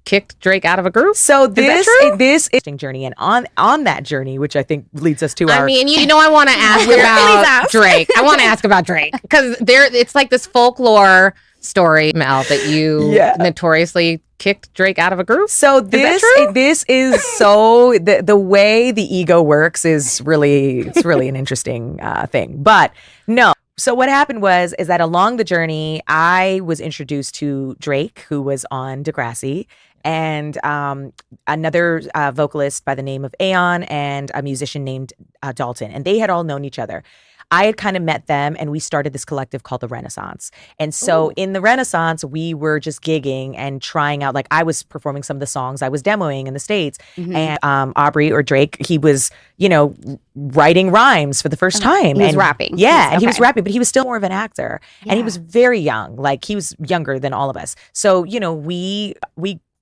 kicked Drake out of a group. So this is interesting journey, and on that journey, which I think leads us to I mean, I want to ask about Drake. I want to ask about Drake because it's like this folklore story, Mel, that you notoriously kicked Drake out of a group. So this is so the way the ego works is really an interesting thing. But no. So what happened is that along the journey, I was introduced to Drake, who was on Degrassi, and another vocalist by the name of Aeon and a musician named Dalton. And they had all known each other. I had kind of met them and we started this collective called the Renaissance. And so in the Renaissance, we were just gigging and trying out, like I was performing some of the songs I was demoing in the States. And Aubrey or Drake, he was, writing rhymes for the first time. He was rapping. Yeah, and he was rapping, but he was still more of an actor. Yeah. And he was very young, like he was younger than all of us. So, we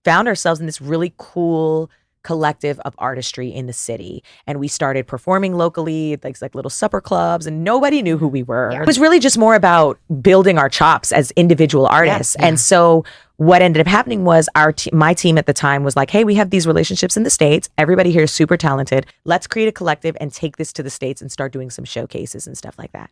found ourselves in this really cool collective of artistry in the city, and we started performing locally, like little supper clubs, and nobody knew who we were. It was really just more about building our chops as individual artists. And so what ended up happening was my team at the time was like, hey, we have these relationships in the States, everybody here is super talented, let's create a collective and take this to the States and start doing some showcases and stuff like that.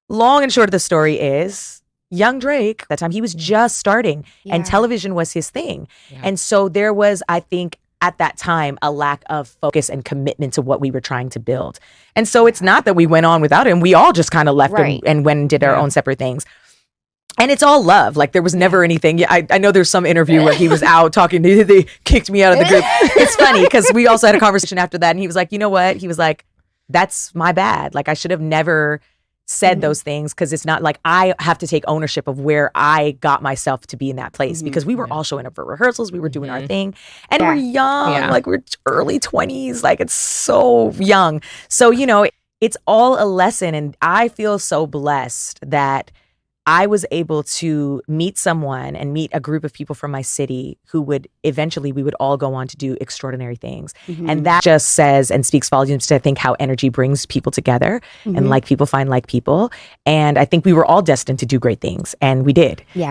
Long and short of the story is, young Drake, at that time, he was just starting and television was his thing. And so there was, I think, at that time, a lack of focus and commitment to what we were trying to build. And so it's not that we went on without him. We all just kind of left and went and did our own separate things. And it's all love. Like there was never anything. I know there's some interview where he was out talking. They kicked me out of the group. It's funny because we also had a conversation after that. And he was like, you know what? He was like, that's my bad. Like I should have never said those things because it's not like I have to take ownership of where I got myself to be in that place because we were all showing up for rehearsals. We were doing our thing and we're young, like we're early 20s, like it's so young. So, it's all a lesson. And I feel so blessed that I was able to meet someone and meet a group of people from my city who would eventually, we would all go on to do extraordinary things. And that just says and speaks volumes to, I think, how energy brings people together and like people find like people. And I think we were all destined to do great things, and we did. Yeah.